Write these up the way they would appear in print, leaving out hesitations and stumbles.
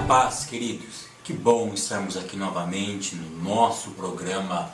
paz, queridos. Que bom estarmos aqui novamente no nosso programa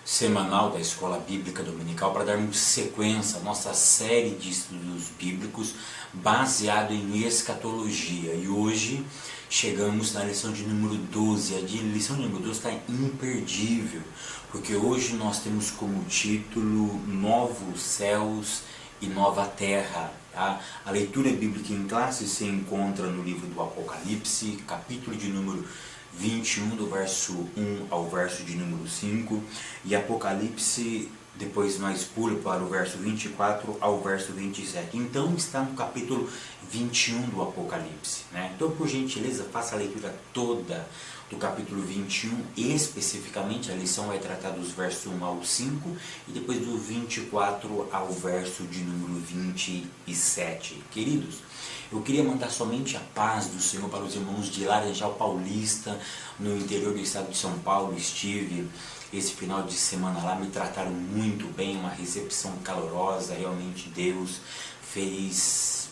semanal da Escola Bíblica Dominical para darmos sequência à nossa série de estudos bíblicos baseado em escatologia. E hoje chegamos na lição de número 12. A lição de número 12 está imperdível, porque hoje nós temos como título Novos Céus e Nova Terra. Tá? A leitura bíblica em classe se encontra no livro do Apocalipse, capítulo de número 21, do verso 1 ao verso de número 5, e Apocalipse, depois nós pulamos para o verso 24 ao verso 27. Então está no capítulo 21 do Apocalipse. Né? Então, por gentileza, faça a leitura toda do capítulo 21, especificamente a lição vai tratar dos versos 1 ao 5 e depois do 24 ao verso de número 27. Queridos, eu queria mandar somente a paz do Senhor para os irmãos de Laranjal Paulista, no interior do estado de São Paulo. Estive esse final de semana lá, me trataram muito bem, uma recepção calorosa. Realmente Deus fez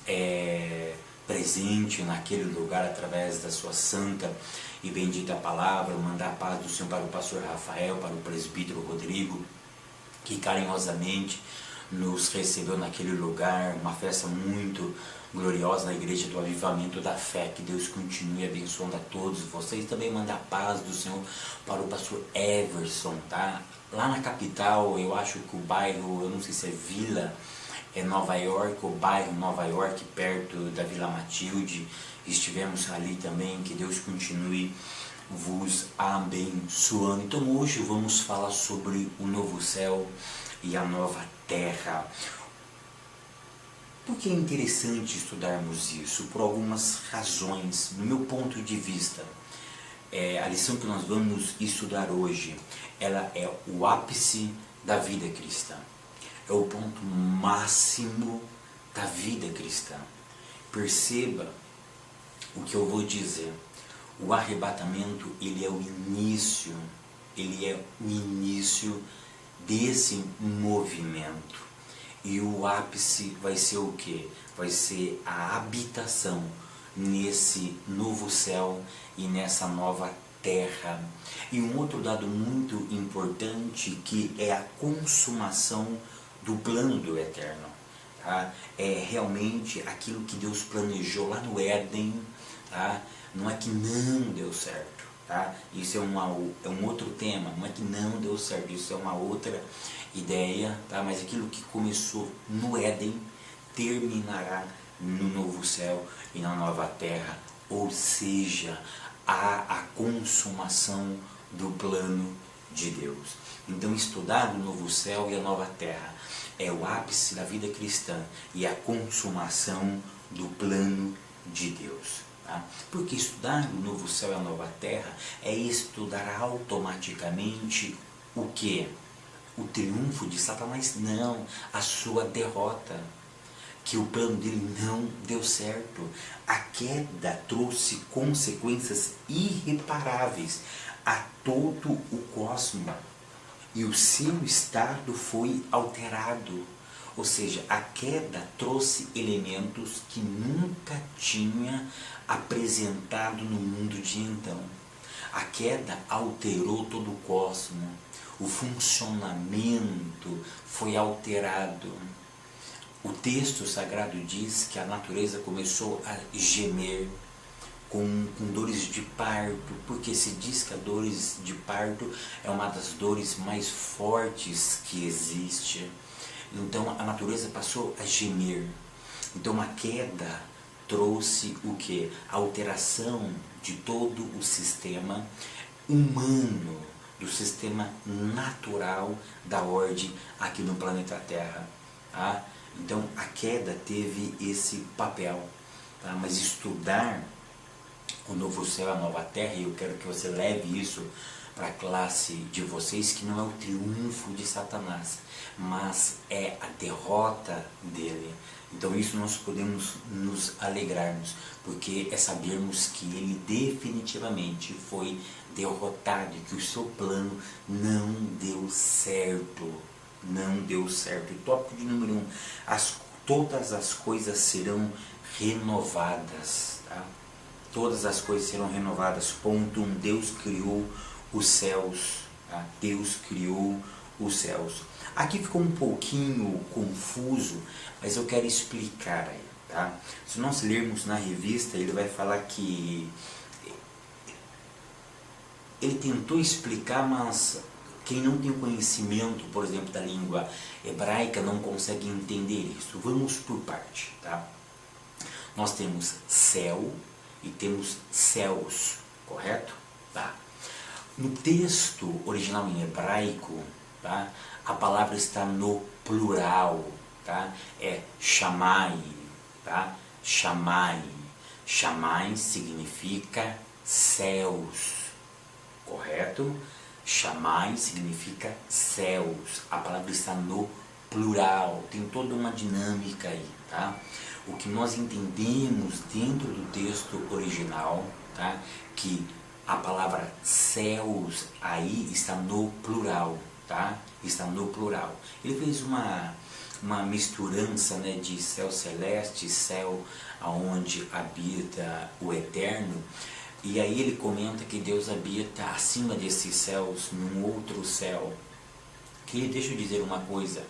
presente naquele lugar através da sua santa e bendita palavra. Mandar a paz do Senhor para o pastor Rafael, para o presbítero Rodrigo, que carinhosamente nos recebeu naquele lugar. Uma festa muito gloriosa na Igreja do Avivamento da Fé. Que Deus continue abençoando a todos vocês. Também mandar a paz do Senhor para o pastor Everson, tá? Lá na capital, eu acho que o bairro, eu não sei se é Vila, é Nova York, o bairro Nova York, perto da Vila Matilde. Estivemos ali também. Que Deus continue vos abençoando. Então hoje vamos falar sobre o novo céu e a nova terra. Por que é interessante estudarmos isso? Por algumas razões. No meu ponto de vista, a lição que nós vamos estudar hoje, ela é o ápice da vida cristã. É o ponto máximo da vida cristã. Perceba o que eu vou dizer. O arrebatamento, ele é o início desse movimento. E o ápice vai ser o quê? Vai ser a habitação nesse novo céu e nessa nova terra. E um outro dado muito importante, que é a consumação do plano do Eterno. Tá? É realmente aquilo que Deus planejou lá no Éden. Tá? Não é que não deu certo. Tá? Isso é um outro tema. Não é que não deu certo, isso é uma outra ideia. Tá? Mas aquilo que começou no Éden terminará no novo céu e na nova terra. Ou seja, há a consumação do plano de Deus. Então, estudar o novo céu e a nova terra é o ápice da vida cristã e a consumação do plano de Deus. Tá? Porque estudar o novo céu e a nova terra é estudar automaticamente o quê? O triunfo de Satanás? Não, a sua derrota. Que o plano dele não deu certo. A queda trouxe consequências irreparáveis a todo o cosmos. E o seu estado foi alterado. Ou seja, a queda trouxe elementos que nunca tinha apresentado no mundo de então. A queda alterou todo o cosmos. O funcionamento foi alterado. O texto sagrado diz que a natureza começou a gemer com dores de parto, porque se diz que a dores de parto é uma das dores mais fortes que existe. Então a natureza passou a gemer. Então a queda trouxe o que? A alteração de todo o sistema humano, do sistema natural da ordem aqui no planeta Terra. Tá? Então a queda teve esse papel. Tá? Mas estudar o novo céu e a nova terra, e eu quero que você leve isso para a classe de vocês, que não é o triunfo de Satanás, mas é a derrota dele. Então isso nós podemos nos alegrarmos, porque é sabermos que ele definitivamente foi derrotado e que o seu plano não deu certo. Não deu certo. E tópico de número 1, todas as coisas serão renovadas. Tá? todas as coisas serão renovadas. Ponto 1, Deus criou os céus, tá? Deus criou os céus. Aqui ficou um pouquinho confuso, mas eu quero explicar aí, tá? Se nós lermos na revista, ele vai falar que ele tentou explicar, mas quem não tem conhecimento, por exemplo, da língua hebraica não consegue entender isso. Vamos por parte, tá? Nós temos céu e temos céus, correto? Tá. No texto original em hebraico, tá? A palavra está no plural, tá? É chamai, tá? Chamai. Chamai significa céus, correto? Chamai significa céus. A palavra está no plural. Tem toda uma dinâmica aí, tá? O que nós entendemos dentro do texto original, tá? Que a palavra céus aí está no plural, tá? Está no plural. Ele fez uma misturança, né, de céu celeste, céu aonde habita o eterno. E aí ele comenta que Deus habita acima desses céus, num outro céu. Que deixa eu dizer uma coisa,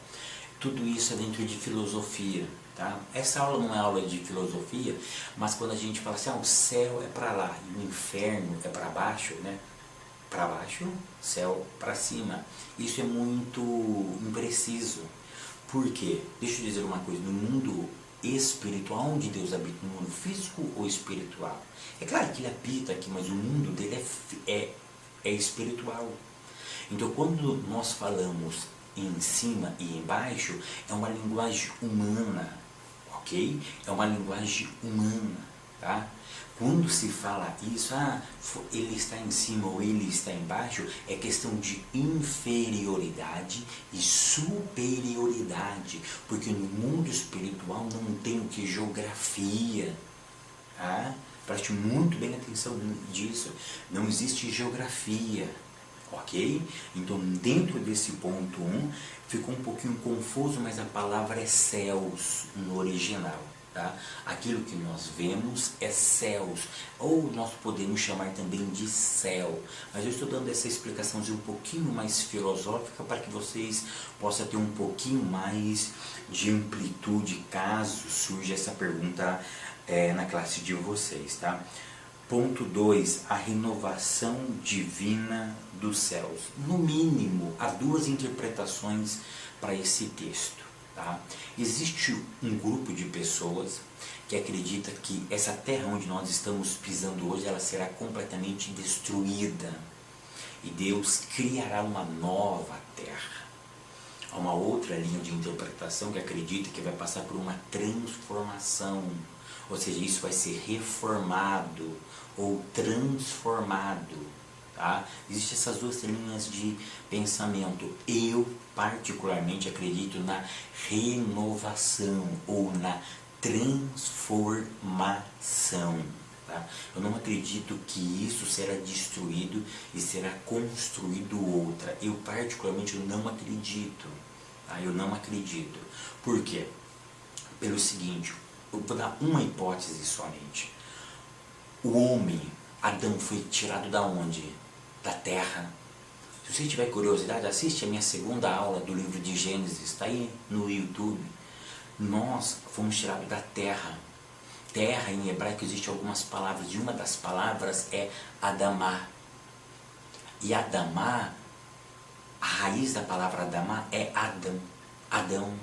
tudo isso é dentro de filosofia, tá? Essa aula não é aula de filosofia, mas quando a gente fala assim, o céu é para lá e o inferno é para baixo, né? Para baixo, céu para cima. Isso é muito impreciso. Por quê? Deixa eu dizer uma coisa, no mundo espiritual, onde Deus habita, no mundo físico ou espiritual? É claro que ele habita aqui, mas o mundo dele é espiritual. Então, quando nós falamos em cima e embaixo, é uma linguagem humana, ok? É uma linguagem humana, tá? Quando se fala isso, ele está em cima ou ele está embaixo, é questão de inferioridade e superioridade, porque no mundo espiritual não tem o que? Geografia, tá? Preste muito bem atenção disso, não existe geografia, ok? Então, dentro desse ponto 1, ficou um pouquinho confuso, mas a palavra é céus no original. Tá? Aquilo que nós vemos é céus, ou nós podemos chamar também de céu, mas eu estou dando essa explicaçãozinha um pouquinho mais filosófica para que vocês possam ter um pouquinho mais de amplitude caso surja essa pergunta na classe de vocês, tá? Ponto 2, a renovação divina dos céus. No mínimo, há duas interpretações para esse texto. Tá? Existe um grupo de pessoas que acredita que essa terra onde nós estamos pisando hoje, ela será completamente destruída e Deus criará uma nova terra. Há uma outra linha de interpretação que acredita que vai passar por uma transformação, ou seja, isso vai ser reformado ou transformado. Tá? Existem essas duas linhas de pensamento. Eu particularmente acredito na renovação ou na transformação. Tá? Eu não acredito que isso será destruído e será construído outra. Eu particularmente não acredito. Tá? Eu não acredito. Por quê? Pelo seguinte, eu vou dar uma hipótese somente. O homem, Adão, foi tirado da onde? Da terra. Se você tiver curiosidade, assiste a minha segunda aula do livro de Gênesis, está aí no YouTube. Nós fomos tirados da terra. Terra, em hebraico, existe algumas palavras, e uma das palavras é Adamá. E Adamá, a raiz da palavra Adamá é Adão. Adão,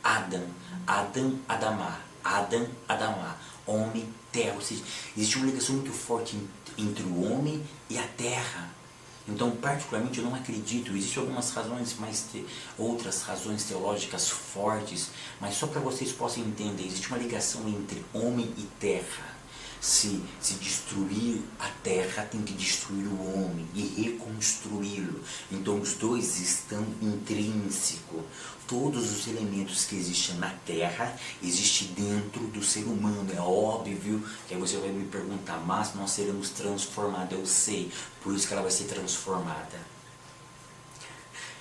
Adão, Adão, Adamá. Adão, Adamá. Homem, terra. Ou seja, existe uma ligação muito forte entre o homem e a terra. Então, particularmente, eu não acredito. Existem algumas razões, outras razões teológicas fortes, mas só para vocês possam entender, existe uma ligação entre homem e terra. Se destruir a terra, tem que destruir o homem e reconstruí-lo. Então, os dois estão intrínsecos. Todos os elementos que existem na terra, existem dentro do ser humano. É óbvio que aí você vai me perguntar, mas nós seremos transformados. Eu sei, por isso que ela vai ser transformada.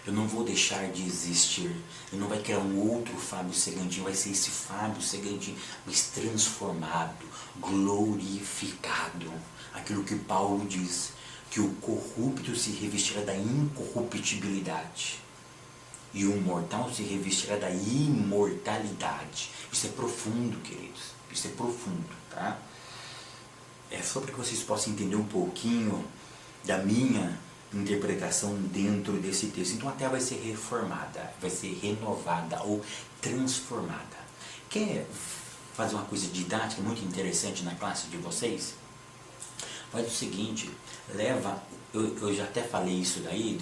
Eu não vou deixar de existir. Ele não vai criar um outro Fábio Segandinho, vai ser esse Fábio Segandinho, mas transformado, glorificado. Aquilo que Paulo diz, que o corrupto se revestirá da incorruptibilidade e o mortal se revestirá da imortalidade. Isso é profundo, queridos. Isso é profundo, tá? É só para que vocês possam entender um pouquinho da minha interpretação dentro desse texto. Então a terra vai ser reformada, vai ser renovada ou transformada. Quer fazer uma coisa didática muito interessante na classe de vocês? Faz o seguinte, eu já até falei isso daí,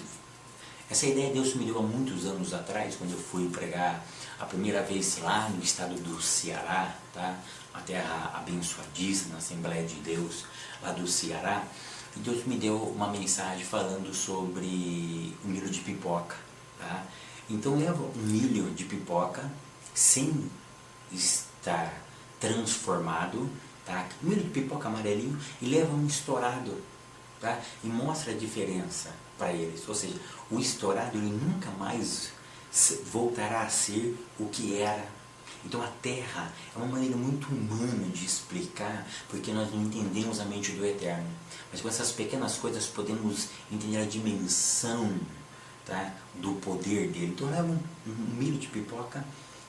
essa ideia Deus me deu há muitos anos atrás, quando eu fui pregar a primeira vez lá no estado do Ceará, tá? Uma terra abençoadíssima, na Assembleia de Deus, lá do Ceará. E Deus me deu uma mensagem falando sobre o milho de pipoca, tá? Então leva um milho de pipoca sem estar transformado, tá? Um milho de pipoca amarelinho e leva um estourado, tá? E mostra a diferença para eles. Ou seja, o estourado ele nunca mais voltará a ser o que era. Então a terra é uma maneira muito humana de explicar, porque nós não entendemos a mente do Eterno. Mas com essas pequenas coisas podemos entender a dimensão, tá, do poder dele. Então leva um milho de pipoca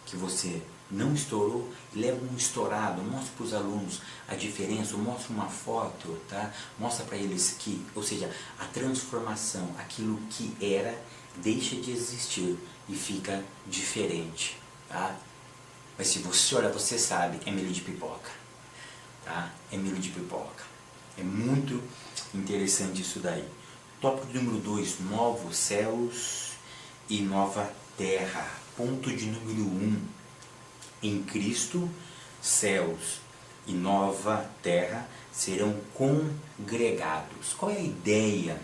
que você não estourou e leva um estourado, mostra para os alunos a diferença, mostra uma foto, tá? Mostra para eles que, ou seja, a transformação, aquilo que era, deixa de existir e fica diferente, tá? Mas se você olha, você sabe, é milho de pipoca, tá? É milho de pipoca. É muito interessante isso daí. Tópico número 2, novos céus e nova terra. Ponto de número 1, em Cristo, céus e nova terra serão congregados. Qual é a ideia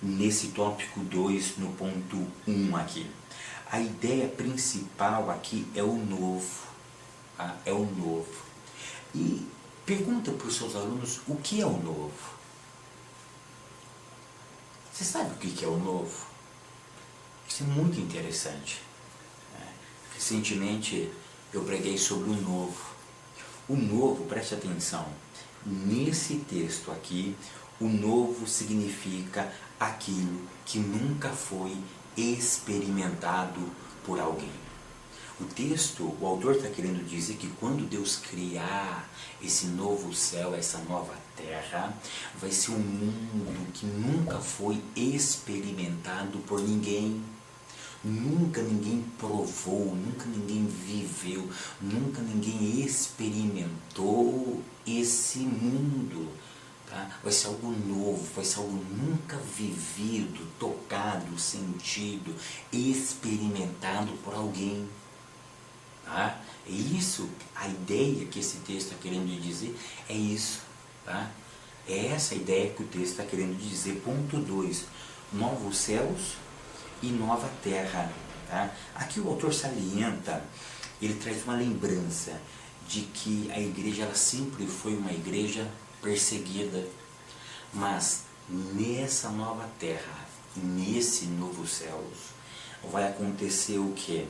nesse tópico 2, no ponto 1 aqui? A ideia principal aqui é o novo, tá? É o novo. E pergunta para os seus alunos o que é o novo. Você sabe o que é o novo? Isso é muito interessante. Recentemente eu preguei sobre o novo. O novo, preste atenção, nesse texto aqui, o novo significa aquilo que nunca foi experimentado por alguém. O texto, o autor está querendo dizer que quando Deus criar esse novo céu, essa nova terra, vai ser um mundo que nunca foi experimentado por ninguém. Nunca ninguém provou, nunca ninguém viveu, nunca ninguém experimentou esse mundo. Tá? Vai ser algo novo, vai ser algo nunca vivido, tocado, sentido, experimentado por alguém. Tá? É isso, a ideia que esse texto está querendo dizer é isso. Tá? É essa a ideia que o texto está querendo dizer. Ponto 2, novos céus e nova terra. Tá? Aqui o autor salienta, ele traz uma lembrança de que a igreja ela sempre foi uma igreja perseguida, mas nessa nova terra, nesse novo céus, vai acontecer o que?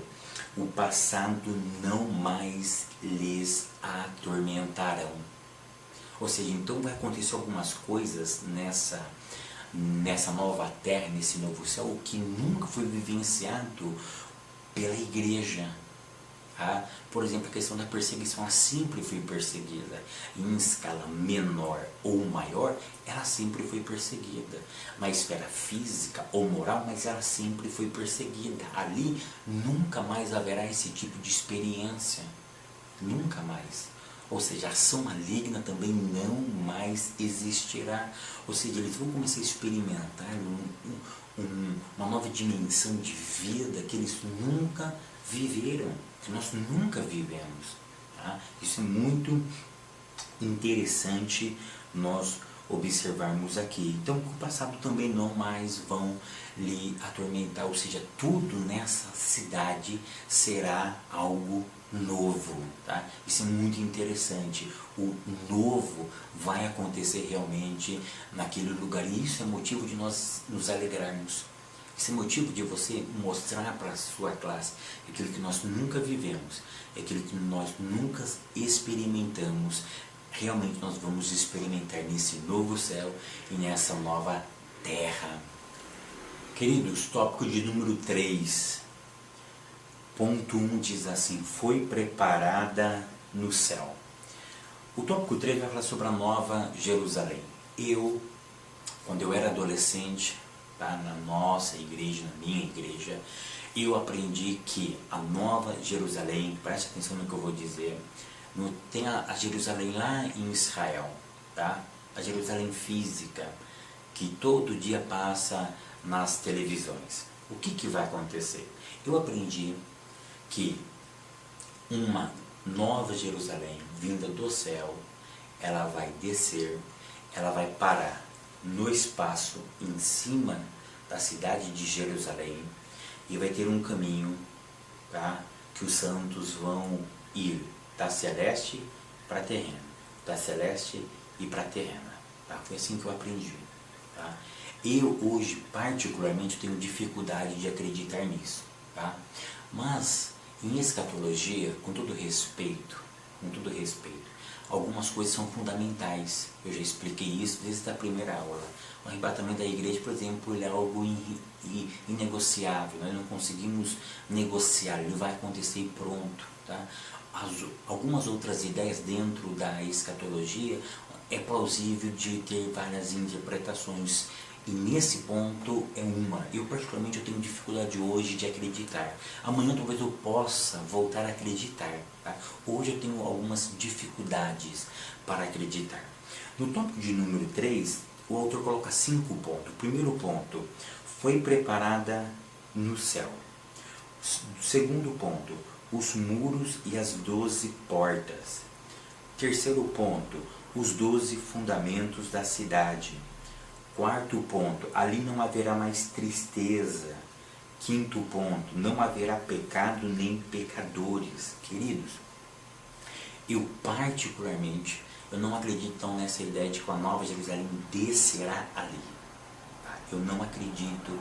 O passado não mais lhes atormentarão. Ou seja, então vai acontecer algumas coisas nessa nova terra, nesse novo céu, que nunca foi vivenciado pela igreja. Tá? Por exemplo, a questão da perseguição, ela sempre foi perseguida. Em escala menor ou maior, ela sempre foi perseguida. Na esfera física ou moral, mas ela sempre foi perseguida. Ali nunca mais haverá esse tipo de experiência. Nunca mais. Ou seja, a ação maligna também não mais existirá. Ou seja, eles vão começar a experimentar uma nova dimensão de vida que eles nunca viveram, que nós nunca vivemos. Tá? Isso é muito interessante nós observarmos aqui. Então, o passado também não mais vão lhe atormentar, ou seja, tudo nessa cidade será algo novo. Tá? Isso é muito interessante. O novo vai acontecer realmente naquele lugar, e isso é motivo de nós nos alegrarmos. Esse é motivo de você mostrar para a sua classe aquilo que nós nunca vivemos, aquilo que nós nunca experimentamos. Realmente nós vamos experimentar nesse novo céu e nessa nova terra. Queridos, tópico de número 3. Ponto 1 diz assim: foi preparada no céu. O tópico 3 vai falar sobre a Nova Jerusalém. Quando eu era adolescente, tá, na nossa igreja, na minha igreja, eu aprendi que a Nova Jerusalém, preste atenção no que eu vou dizer, tem a Jerusalém lá em Israel, tá? A Jerusalém física, que todo dia passa nas televisões. O que vai acontecer? Eu aprendi que uma Nova Jerusalém vinda do céu, ela vai descer, ela vai parar no espaço em cima da cidade de Jerusalém e vai ter um caminho, tá, que os santos vão ir da celeste para a terrena, da celeste e para a terrena, tá? Foi assim que eu aprendi, tá? Eu hoje particularmente tenho dificuldade de acreditar nisso, tá? Mas em escatologia, com todo respeito, algumas coisas são fundamentais. Eu já expliquei isso desde a primeira aula. O arrebatamento da igreja, por exemplo, ele é algo inegociável. Nós não conseguimos negociar, ele vai acontecer e pronto, tá? Algumas outras ideias dentro da escatologia é plausível de ter várias interpretações. E nesse ponto é uma. Eu particularmente tenho dificuldade hoje de acreditar. Amanhã talvez eu possa voltar a acreditar. Tá? Hoje eu tenho algumas dificuldades para acreditar. No tópico de número 3, o autor coloca 5 pontos. Primeiro ponto, foi preparada no céu. Segundo ponto, os muros e as 12 portas. Terceiro ponto, os 12 fundamentos da cidade. Quarto ponto, ali não haverá mais tristeza. Quinto ponto, não haverá pecado nem pecadores. Queridos, eu particularmente, eu não acredito então nessa ideia de que a Nova Jerusalém descerá ali. Tá? Eu não acredito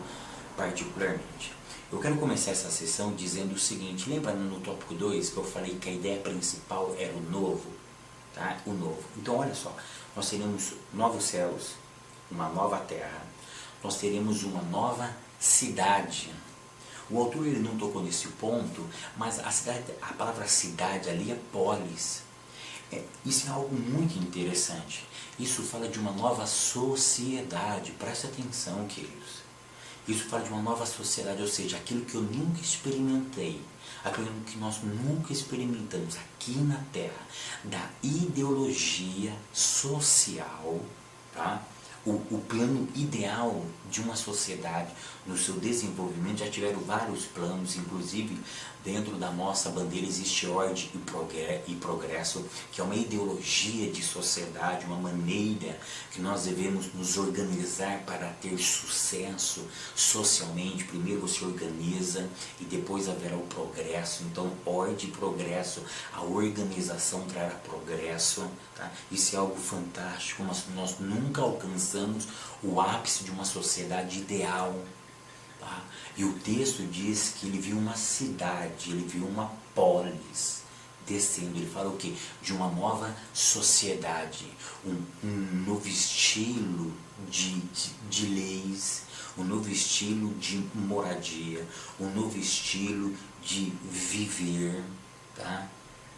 particularmente. Eu quero começar essa sessão dizendo o seguinte: lembra no tópico 2 que eu falei que a ideia principal era o novo? Tá? O novo. Então olha só, nós teremos novos céus, uma nova terra, nós teremos uma nova cidade. O autor ele não tocou nesse ponto, mas a palavra cidade ali é polis. Isso é algo muito interessante. Isso fala de uma nova sociedade. Preste atenção, queridos. Isso fala de uma nova sociedade, ou seja, aquilo que eu nunca experimentei, aquilo que nós nunca experimentamos aqui na Terra, da ideologia social, tá? O plano ideal de uma sociedade no seu desenvolvimento. Já tiveram vários planos, inclusive dentro da nossa bandeira existe ordem e progresso, que é uma ideologia de sociedade, uma maneira que nós devemos nos organizar para ter sucesso socialmente. Primeiro você organiza e depois haverá o progresso. Então, ordem e progresso, a organização trará progresso. Tá? Isso é algo fantástico, mas nós nunca alcançamos o ápice de uma sociedade ideal. Tá? E o texto diz que ele viu uma cidade, ele viu uma polis descendo. Ele fala o quê? De uma nova sociedade, um novo estilo de leis, um novo estilo de moradia, um novo estilo de viver, tá?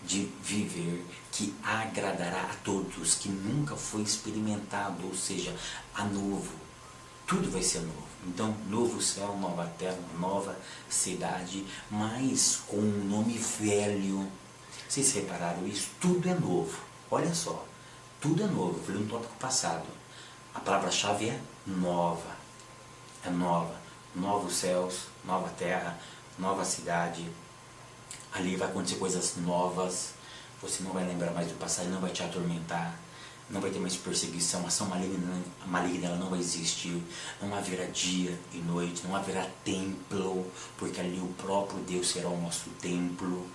De viver, que agradará a todos, que nunca foi experimentado, ou seja, a novo. Tudo vai ser novo. Então, novo céu, nova terra, nova cidade, mas com um nome velho. Vocês repararam isso? Tudo é novo. Olha só, tudo é novo. Eu falei no tópico passado. A palavra-chave é nova. É nova. Novos céus, nova terra, nova cidade. Ali vai acontecer coisas novas. Você não vai lembrar mais do passado, não vai te atormentar. Não vai ter mais perseguição, a ação maligna ela não vai existir, não haverá dia e noite, não haverá templo, porque ali o próprio Deus será o nosso templo.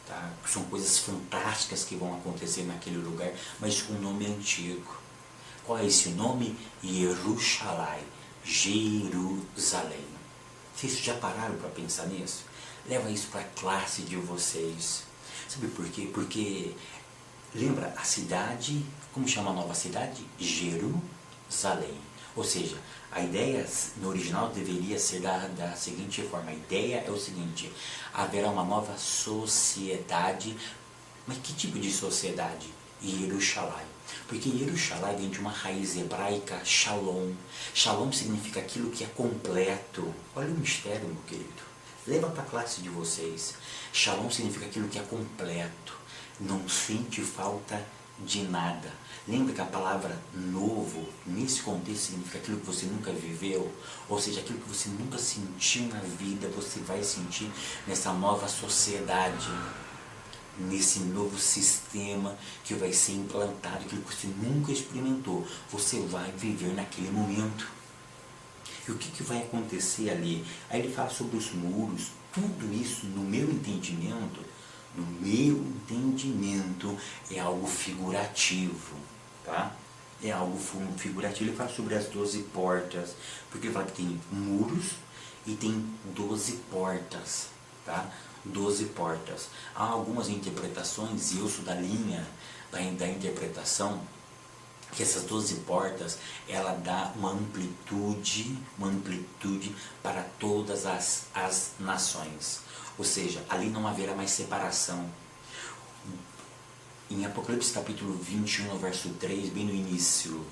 Tá? São coisas fantásticas que vão acontecer naquele lugar, mas com um nome antigo. Qual é esse nome? Jerusalém. Jerusalém. Vocês já pararam para pensar nisso? Leva isso para a classe de vocês. Sabe por quê? Porque, lembra a cidade, como chama a nova cidade? Jerusalém. Ou seja, a ideia no original deveria ser da seguinte forma. A ideia é o seguinte: haverá uma nova sociedade. Mas que tipo de sociedade? Jerusalém. Porque Jerusalém vem de uma raiz hebraica, shalom. Shalom significa aquilo que é completo. Olha o mistério, meu querido. Leva para a classe de vocês. Shalom significa aquilo que é completo. Não sente falta de nada. Lembra que a palavra novo, nesse contexto, significa aquilo que você nunca viveu. Ou seja, aquilo que você nunca sentiu na vida, você vai sentir nessa nova sociedade. Nesse novo sistema que vai ser implantado, aquilo que você nunca experimentou, você vai viver naquele momento. E o que vai acontecer ali? Aí ele fala sobre os muros. Tudo isso, no meu entendimento, é algo figurativo, tá? É algo figurativo. Ele fala sobre as 12 portas, porque ele fala que tem muros e tem 12 portas, tá? 12 portas. Há algumas interpretações, e eu sou da linha da interpretação, que essas 12 portas, ela dá uma amplitude para todas as nações. Ou seja, ali não haverá mais separação. Em Apocalipse capítulo 21, no verso 3, bem no início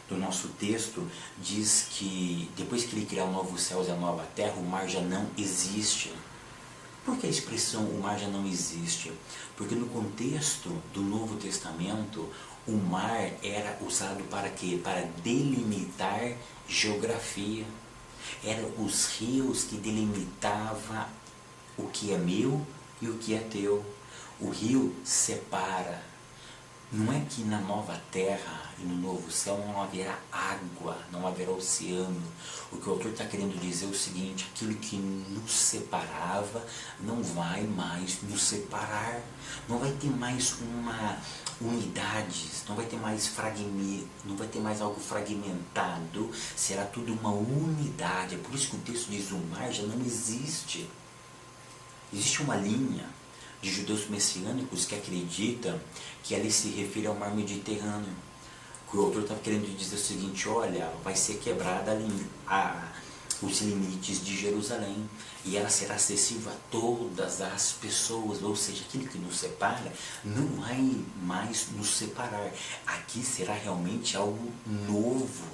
do nosso texto, diz que depois que ele criar o novo céu e a nova terra, o mar já não existe. Por que a expressão o mar já não existe? Porque no contexto do Novo Testamento, o mar era usado para quê? Para delimitar geografia. Eram os rios que delimitavam o que é meu e o que é teu. O rio separa. Não é que na nova terra e no novo céu não haverá água, não haverá oceano. O que o autor está querendo dizer é o seguinte: aquilo que nos separava não vai mais nos separar. Não vai ter mais uma unidade, não vai ter mais fragmento, não vai ter mais algo fragmentado. Será tudo uma unidade. É por isso que o texto diz: o mar já não existe. Existe uma linha de judeus messiânicos que acreditam que ali se refere ao mar Mediterrâneo. O autor está querendo dizer o seguinte: olha, vai ser quebrada os limites de Jerusalém e ela será acessível a todas as pessoas. Ou seja, aquilo que nos separa não vai mais nos separar. Aqui será realmente algo novo.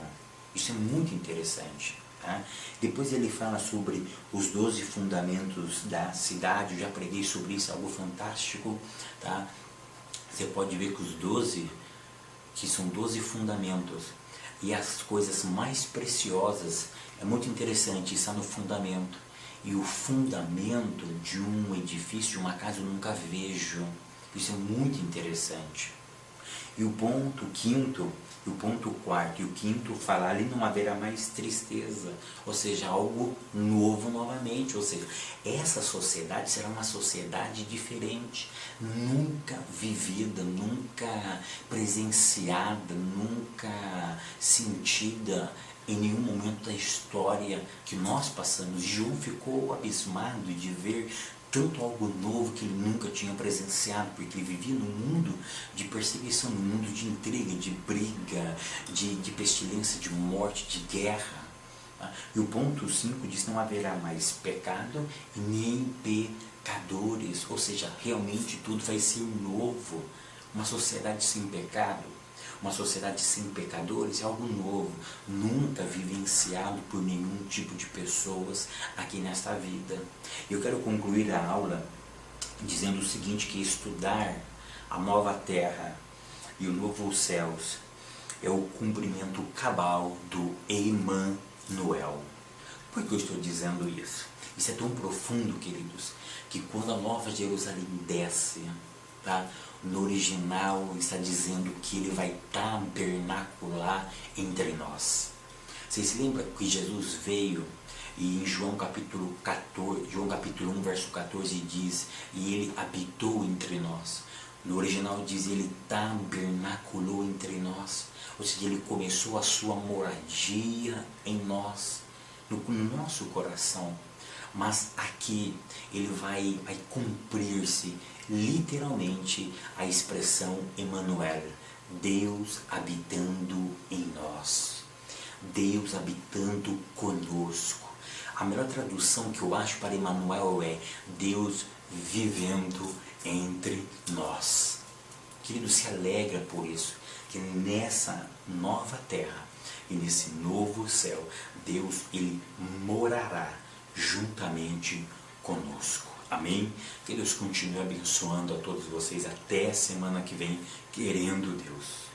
Isso é muito interessante. Tá? Depois ele fala sobre os 12 fundamentos da cidade. Eu já preguei sobre isso, algo fantástico. Tá? Você pode ver que os 12, que são 12 fundamentos, e as coisas mais preciosas, é muito interessante, está no fundamento. E o fundamento de um edifício, de uma casa, eu nunca vejo. Isso é muito interessante. E o ponto quinto, e o ponto quarto e o quinto fala: ali não haverá mais tristeza, ou seja, algo novo novamente. Ou seja, essa sociedade será uma sociedade diferente, nunca vivida, nunca presenciada, nunca sentida em nenhum momento da história que nós passamos. João ficou abismado de ver tanto algo novo que ele nunca tinha presenciado, porque ele vivia num mundo de perseguição, num mundo de intriga, de briga, de pestilência, de morte, de guerra. E o ponto 5 diz: não haverá mais pecado nem pecadores, ou seja, realmente tudo vai ser novo. Uma sociedade sem pecado, uma sociedade sem pecadores é algo novo, nunca vivenciado por nenhum tipo de pessoas aqui nesta vida. Eu quero concluir a aula dizendo o seguinte: que estudar a nova terra e o novo céus é o cumprimento cabal do Emmanuel. Por que eu estou dizendo isso? Isso é tão profundo, queridos, que quando a Nova Jerusalém desce, tá? No original está dizendo que ele vai tabernacular entre nós. Vocês se lembram que Jesus veio e em João capítulo 14, João capítulo 1, verso 14 diz: e ele habitou entre nós. No original diz: ele tabernaculou entre nós. Ou seja, ele começou a sua moradia em nós. no nosso coração. Mas aqui ele vai cumprir-se literalmente a expressão Emmanuel, Deus habitando em nós, Deus habitando conosco. A melhor tradução que eu acho para Emmanuel é Deus vivendo entre nós. Querido, se alegra por isso, que nessa nova terra e nesse novo céu, Deus, ele morará juntamente conosco. Amém? Que Deus continue abençoando a todos vocês até a semana que vem, querendo Deus.